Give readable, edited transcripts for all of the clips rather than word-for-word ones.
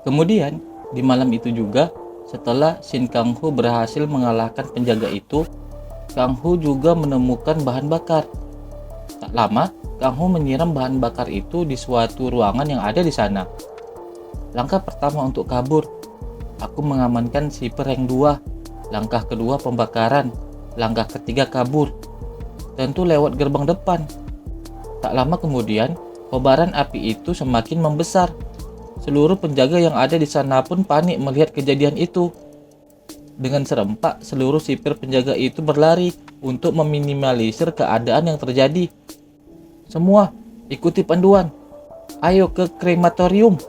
Kemudian, di malam itu juga, setelah Shin Kang Ho berhasil mengalahkan penjaga itu, Kang Ho juga menemukan bahan bakar. Tak lama, Kang Ho menyiram bahan bakar itu di suatu ruangan yang ada di sana. Langkah pertama untuk kabur, aku mengamankan sipir rank 2. Langkah kedua pembakaran. Langkah ketiga kabur. Tentu lewat gerbang depan. Tak lama kemudian, kobaran api itu semakin membesar. Seluruh penjaga yang ada di sana pun panik melihat kejadian itu. Dengan serempak, seluruh sipir penjaga itu berlari untuk meminimalisir keadaan yang terjadi. Semua, ikuti panduan. Ayo ke krematorium.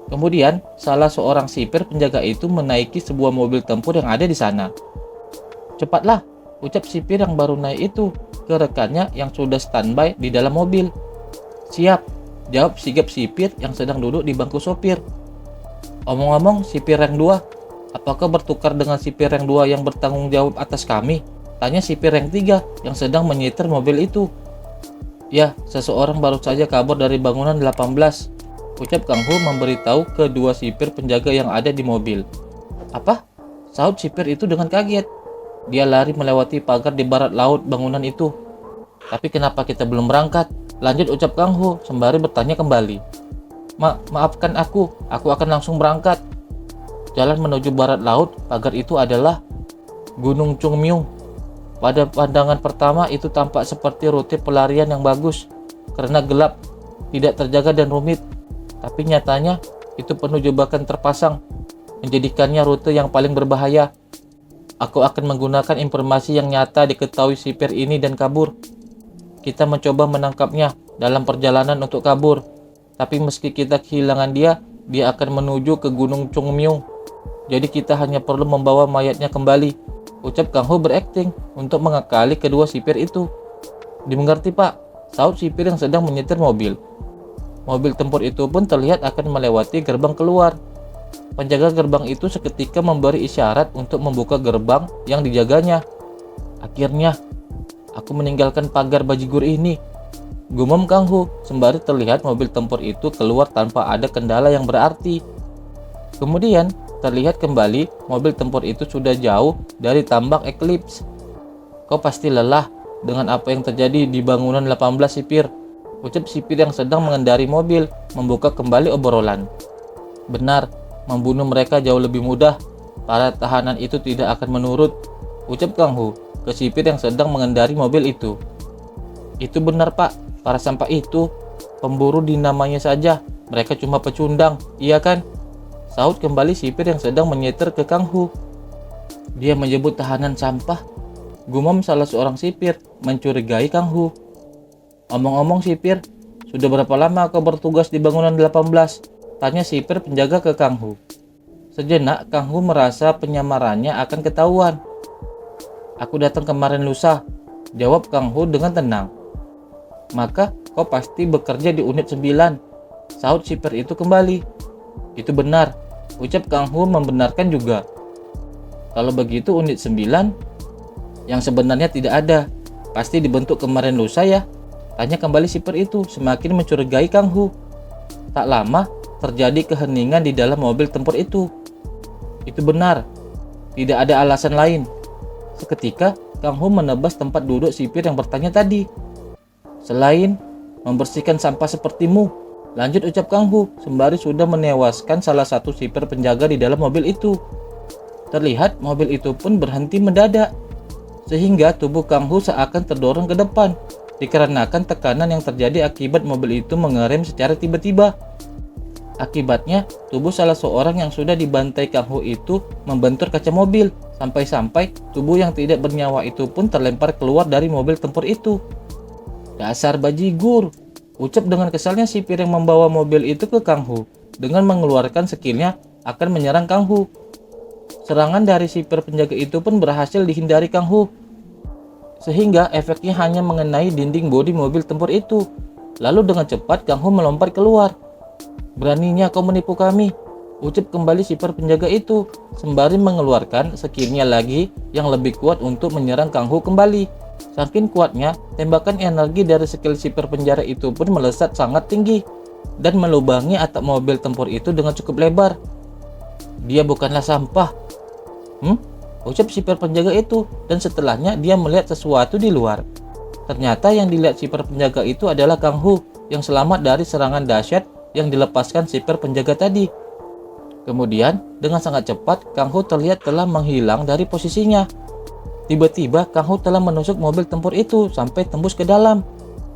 Kemudian, salah seorang sipir penjaga itu menaiki sebuah mobil tempur yang ada di sana. Cepatlah, ucap sipir yang baru naik itu ke rekannya yang sudah standby di dalam mobil. Siap, jawab sigap sipir yang sedang duduk di bangku sopir. Omong-omong, sipir rank 2, apakah bertukar dengan sipir rank 2 yang bertanggung jawab atas kami? Tanya sipir rank 3 yang sedang menyetir mobil itu. Ya, seseorang baru saja kabur dari bangunan 18, ucap Kang Ho memberitahu kedua sipir penjaga yang ada di mobil. Apa? Sahut sipir itu dengan kaget. Dia lari melewati pagar di barat laut bangunan itu. Tapi kenapa kita belum berangkat? Lanjut ucap Kang Ho sembari bertanya kembali. Maafkan aku akan langsung berangkat. Jalan menuju barat laut, pagar itu adalah Gunung Chungmyung. Pada pandangan pertama itu tampak seperti rute pelarian yang bagus karena gelap, tidak terjaga dan rumit. Tapi nyatanya itu penuh jebakan terpasang, menjadikannya rute yang paling berbahaya. Aku akan menggunakan informasi yang nyata diketahui sipir ini dan kabur. Kita mencoba menangkapnya dalam perjalanan untuk kabur. Tapi meski kita kehilangan dia akan menuju ke Gunung Chungmyung. Jadi kita hanya perlu membawa mayatnya kembali, ucap Kang Ho berakting untuk mengakali kedua sipir itu. Dimengerti Pak, sahut sipir yang sedang menyetir mobil. Mobil tempur itu pun terlihat akan melewati gerbang keluar. Penjaga gerbang itu seketika memberi isyarat untuk membuka gerbang yang dijaganya. Akhirnya, aku meninggalkan pagar bajigur ini, gumam Kang Ho sembari terlihat mobil tempur itu keluar tanpa ada kendala yang berarti. Kemudian, terlihat kembali mobil tempur itu sudah jauh dari tambak Eclipse. Kau pasti lelah dengan apa yang terjadi di bangunan 18 sipir, ucap sipir yang sedang mengendari mobil membuka kembali obrolan. Benar, membunuh mereka jauh lebih mudah. Para tahanan itu tidak akan menurut, ucap Kang Ho ke sipir yang sedang mengendari mobil itu. Itu benar Pak, para sampah itu pemburu di namanya saja, mereka cuma pecundang, iya kan? Sahut kembali sipir yang sedang menyetir ke Kang Ho. Dia menyebut tahanan sampah, gumam salah seorang sipir mencurigai Kang Ho. Omong-omong sipir, sudah berapa lama kau bertugas di bangunan 18? Tanya sipir penjaga ke Kang Ho. Sejenak Kang Ho merasa penyamarannya akan ketahuan. Aku datang kemarin lusa, jawab Kang Ho dengan tenang. Maka kau pasti bekerja di unit 9, sahut sipir itu kembali. Itu benar, ucap Kang Ho membenarkan juga. Kalau begitu unit 9 yang sebenarnya tidak ada, pasti dibentuk kemarin lusa ya? Tanya kembali sipir itu semakin mencurigai Kang Ho. Tak lama terjadi keheningan di dalam mobil tempur itu. Itu benar, tidak ada alasan lain. Seketika Kang Ho menebas tempat duduk sipir yang bertanya tadi. Selain membersihkan sampah sepertimu, lanjut ucap Kang Ho sembari sudah menewaskan salah satu sipir penjaga di dalam mobil itu. Terlihat mobil itu pun berhenti mendadak, sehingga tubuh Kang Ho seakan terdorong ke depan dikarenakan tekanan yang terjadi akibat mobil itu mengerem secara tiba-tiba. Akibatnya, tubuh salah seorang yang sudah dibantai Kang Ho itu membentur kaca mobil, sampai-sampai tubuh yang tidak bernyawa itu pun terlempar keluar dari mobil tempur itu. Dasar bajigur, ucap dengan kesalnya sipir yang membawa mobil itu ke Kang Ho dengan mengeluarkan skillnya akan menyerang Kang Ho. Serangan dari sipir penjaga itu pun berhasil dihindari Kang Ho, sehingga efeknya hanya mengenai dinding bodi mobil tempur itu. Lalu dengan cepat Kang Ho melompat keluar. Beraninya kau menipu kami, ucap kembali sipir penjaga itu sembari mengeluarkan skillnya lagi yang lebih kuat untuk menyerang Kang Ho kembali. Saking kuatnya, tembakan energi dari skill sipir penjara itu pun melesat sangat tinggi. dan melubangi atap mobil tempur itu dengan cukup lebar. Dia bukanlah sampah. Ucap sipir penjaga itu, dan setelahnya dia melihat sesuatu di luar. Ternyata yang dilihat sipir penjaga itu adalah Kang Hu yang selamat dari serangan dahsyat yang dilepaskan sipir penjaga tadi. Kemudian, dengan sangat cepat, Kang Hu terlihat telah menghilang dari posisinya. Tiba-tiba, Kang Hu telah menusuk mobil tempur itu sampai tembus ke dalam.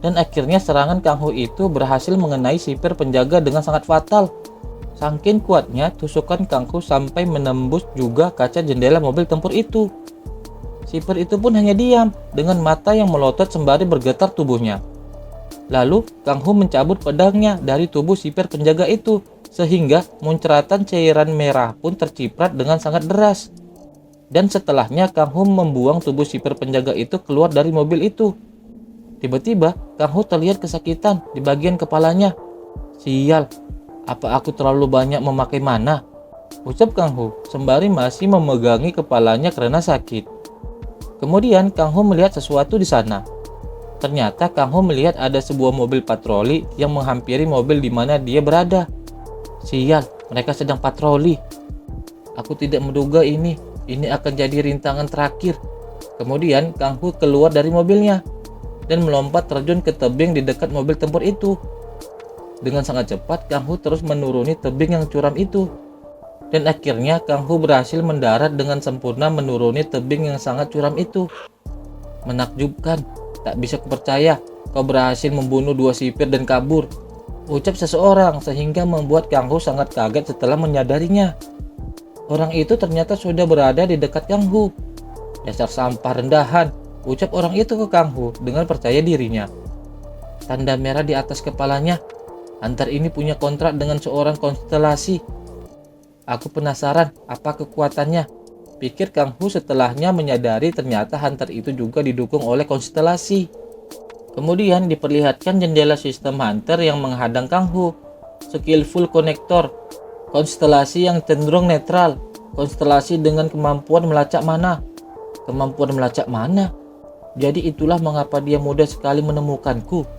Dan akhirnya serangan Kang Hu itu berhasil mengenai sipir penjaga dengan sangat fatal. Saking kuatnya tusukan Kang Hu sampai menembus juga kaca jendela mobil tempur itu. Sipir itu pun hanya diam dengan mata yang melotot sembari bergetar tubuhnya. Lalu Kang Hu mencabut pedangnya dari tubuh sipir penjaga itu sehingga muncratan cairan merah pun terciprat dengan sangat deras. Dan setelahnya Kang Hu membuang tubuh sipir penjaga itu keluar dari mobil itu. Tiba-tiba Kang Hu terlihat kesakitan di bagian kepalanya. Sial. Apa aku terlalu banyak memakai mana? Ucap Kang Hu sembari masih memegangi kepalanya karena sakit. Kemudian Kang Hu melihat sesuatu di sana. Ternyata Kang Hu melihat ada sebuah mobil patroli yang menghampiri mobil di mana dia berada. Sial, mereka sedang patroli. Aku tidak menduga ini akan jadi rintangan terakhir. Kemudian Kang Hu keluar dari mobilnya dan melompat terjun ke tebing di dekat mobil tempur itu. Dengan sangat cepat, Kang Hu terus menuruni tebing yang curam itu. Dan akhirnya Kang Hu berhasil mendarat dengan sempurna menuruni tebing yang sangat curam itu. Menakjubkan, tak bisa kupercaya kau berhasil membunuh 2 sipir dan kabur. Ucap seseorang sehingga membuat Kang Hu sangat kaget setelah menyadarinya. Orang itu ternyata sudah berada di dekat Kang Hu. Dasar sampah rendahan, ucap orang itu ke Kang Hu dengan percaya dirinya. Tanda merah di atas kepalanya. Hunter ini punya kontrak dengan seorang konstelasi. Aku penasaran apa kekuatannya, pikir Kang Hu setelahnya menyadari ternyata Hunter itu juga didukung oleh konstelasi. Kemudian diperlihatkan jendela sistem Hunter yang menghadang Kang Hu. Skillful Connector, konstelasi yang cenderung netral, konstelasi dengan kemampuan melacak mana. Kemampuan melacak mana? Jadi itulah mengapa dia mudah sekali menemukanku.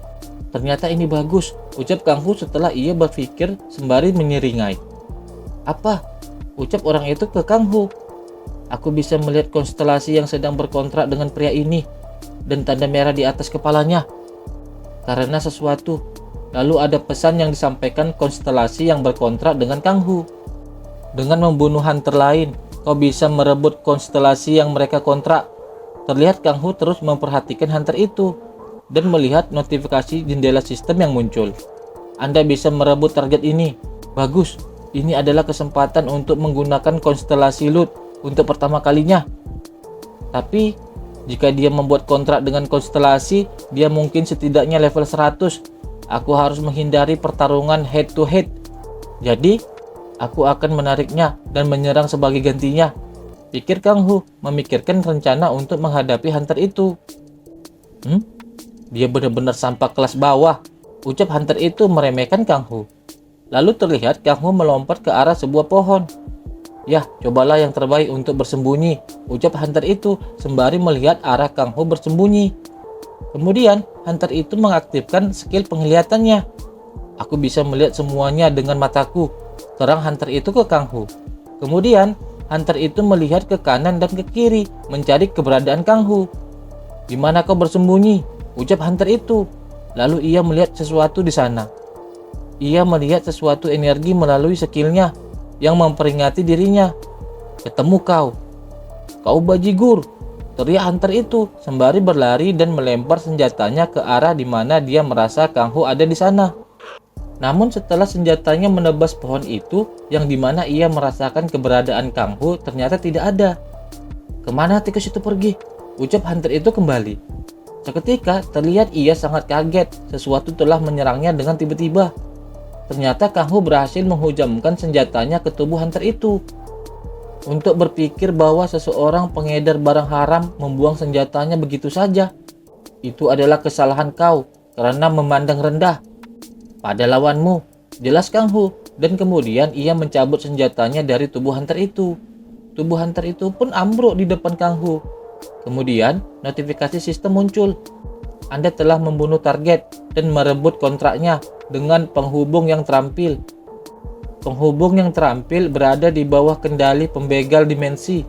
Ternyata ini bagus, ucap Kang Hu setelah ia berpikir sembari menyeringai. Apa? Ucap orang itu ke Kang Hu. Aku bisa melihat konstelasi yang sedang berkontrak dengan pria ini dan tanda merah di atas kepalanya. Karena sesuatu, lalu ada pesan yang disampaikan konstelasi yang berkontrak dengan Kang Hu. Dengan membunuh hunter lain, kau bisa merebut konstelasi yang mereka kontrak. Terlihat Kang Hu terus memperhatikan hunter itu dan melihat notifikasi jendela sistem yang muncul. Anda bisa merebut target ini. Bagus, ini adalah kesempatan untuk menggunakan konstelasi loot untuk pertama kalinya. Tapi, jika dia membuat kontrak dengan konstelasi, dia mungkin setidaknya level 100. Aku harus menghindari pertarungan head to head. Jadi, aku akan menariknya dan menyerang sebagai gantinya. Pikir Kang Hu memikirkan rencana untuk menghadapi hunter itu. Dia benar-benar sampah kelas bawah, ucap hunter itu meremehkan Kang Hu. Lalu terlihat Kang Hu melompat ke arah sebuah pohon. Yah, cobalah yang terbaik untuk bersembunyi, ucap hunter itu sembari melihat arah Kang Hu bersembunyi. Kemudian, hunter itu mengaktifkan skill penglihatannya. Aku bisa melihat semuanya dengan mataku, terang hunter itu ke Kang Hu. Kemudian, hunter itu melihat ke kanan dan ke kiri, mencari keberadaan Kang Hu. Di mana kau bersembunyi? Ucap hunter itu. Lalu ia melihat sesuatu di sana. Ia melihat sesuatu energi melalui skillnya yang memperingati dirinya. Ketemu kau. Kau bajigur, teriak hunter itu sembari berlari dan melempar senjatanya ke arah di mana dia merasa Kang Hu ada di sana. Namun setelah senjatanya menebas pohon itu yang dimana ia merasakan keberadaan Kang Hu ternyata tidak ada. Kemana tikus itu pergi? Ucap hunter itu kembali. Seketika terlihat ia sangat kaget, sesuatu telah menyerangnya dengan tiba-tiba. Ternyata Kang Hu berhasil menghujamkan senjatanya ke tubuh hunter itu. Untuk berpikir bahwa seseorang pengedar barang haram membuang senjatanya begitu saja, itu adalah kesalahan kau karena memandang rendah pada lawanmu, jelas Kang Hu. Dan kemudian ia mencabut senjatanya dari tubuh hunter itu. Tubuh hunter itu pun ambruk di depan Kang Hu. Kemudian notifikasi sistem muncul. Anda telah membunuh target dan merebut kontraknya dengan penghubung yang terampil. Penghubung yang terampil berada di bawah kendali pembegal dimensi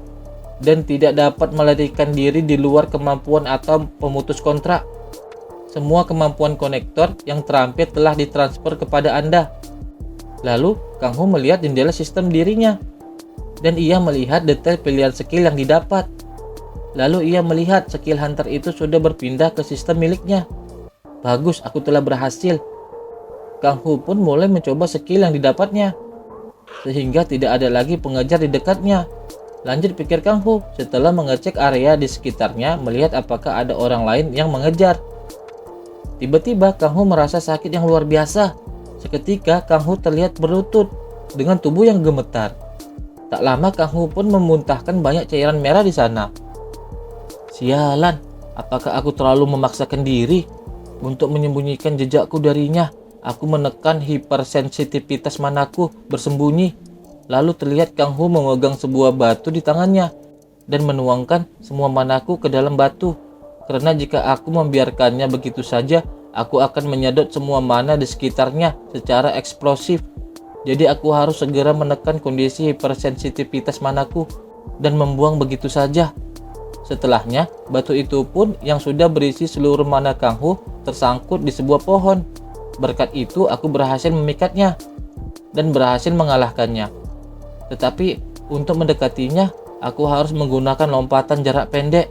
dan tidak dapat melarikan diri di luar kemampuan atau pemutus kontrak. Semua kemampuan konektor yang terampil telah ditransfer kepada Anda. Lalu, Kang Ho melihat jendela sistem dirinya, dan ia melihat detail pilihan skill yang didapat. Lalu ia melihat skill hunter itu sudah berpindah ke sistem miliknya. Bagus, aku telah berhasil. Kang Ho pun mulai mencoba skill yang didapatnya, sehingga tidak ada lagi pengejar di dekatnya. Lanjut pikir Kang Ho setelah mengecek area di sekitarnya melihat apakah ada orang lain yang mengejar. Tiba-tiba Kang Ho merasa sakit yang luar biasa. Seketika Kang Ho terlihat berlutut dengan tubuh yang gemetar. Tak lama Kang Ho pun memuntahkan banyak cairan merah di sana. Sialan, apakah aku terlalu memaksakan diri untuk menyembunyikan jejakku darinya? Aku menekan hipersensitivitas manaku bersembunyi. Lalu terlihat Kang Ho memegang sebuah batu di tangannya dan menuangkan semua manaku ke dalam batu. Karena jika aku membiarkannya begitu saja, aku akan menyedot semua mana di sekitarnya secara eksplosif. Jadi aku harus segera menekan kondisi hipersensitivitas manaku dan membuang begitu saja. Setelahnya, batu itu pun yang sudah berisi seluruh mana Kang Ho tersangkut di sebuah pohon. Berkat itu aku berhasil memikatnya dan berhasil mengalahkannya. Tetapi untuk mendekatinya, aku harus menggunakan lompatan jarak pendek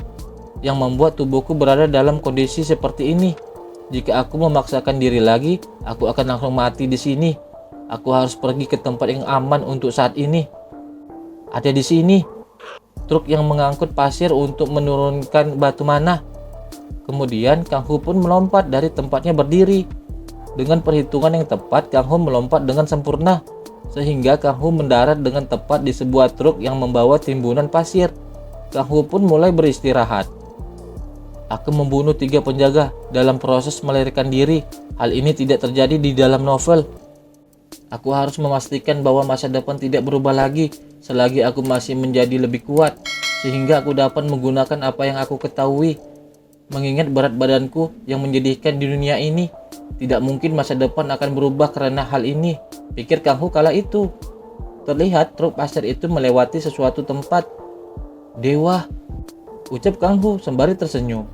yang membuat tubuhku berada dalam kondisi seperti ini. Jika aku memaksakan diri lagi, aku akan langsung mati di sini. Aku harus pergi ke tempat yang aman untuk saat ini. Ada di sini truk yang mengangkut pasir untuk menurunkan batu mana. Kemudian Kang Ho pun melompat dari tempatnya berdiri. Dengan perhitungan yang tepat, Kang Ho melompat dengan sempurna sehingga Kang Ho mendarat dengan tepat di sebuah truk yang membawa timbunan pasir. Kang Ho pun mulai beristirahat. Aku membunuh 3 penjaga dalam proses melarikan diri. Hal ini tidak terjadi di dalam novel. Aku harus memastikan bahwa masa depan tidak berubah lagi selagi aku masih menjadi lebih kuat, sehingga aku dapat menggunakan apa yang aku ketahui. Mengingat berat badanku yang menyedihkan di dunia ini, tidak mungkin masa depan akan berubah karena hal ini, pikir Kang Ho kala itu. Terlihat truk pasir itu melewati sesuatu tempat. Dewa, ucap Kang Ho sembari tersenyum.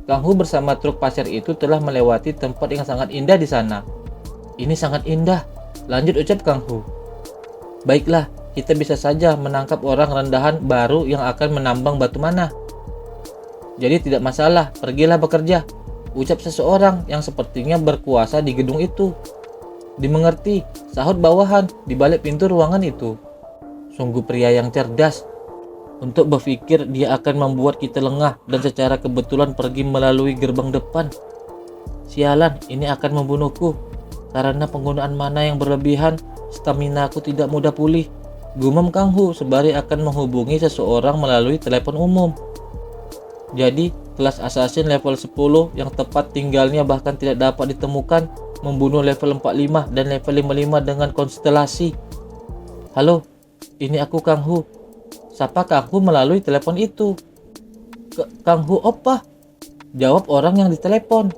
Kang Ho bersama truk pasir itu telah melewati tempat yang sangat indah di sana. Ini sangat indah, lanjut ucap Kang Ho. Baiklah, kita bisa saja menangkap orang rendahan baru yang akan menambang batu mana. Jadi tidak masalah, pergilah bekerja, ucap seseorang yang sepertinya berkuasa di gedung itu. Dimengerti, sahut bawahan di balik pintu ruangan itu. Sungguh pria yang cerdas. Untuk berpikir dia akan membuat kita lengah dan secara kebetulan pergi melalui gerbang depan. Sialan, ini akan membunuhku. Karena penggunaan mana yang berlebihan, stamina aku tidak mudah pulih. Gumam Kang Ho sembari akan menghubungi seseorang melalui telepon umum. Jadi, kelas assassin level 10 yang tepat tinggalnya bahkan tidak dapat ditemukan, membunuh level 45 dan level 55 dengan konstelasi. Halo, ini aku Kang Ho. Sapa Kang Ho melalui telepon itu. Kang Ho apa? Jawab orang yang ditelepon.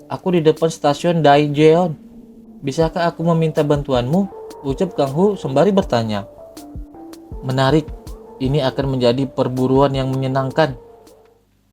Aku di depan stasiun Daejeon. Bisakah aku meminta bantuanmu? Ucap Kang Ho sembari bertanya. Menarik, ini akan menjadi perburuan yang menyenangkan.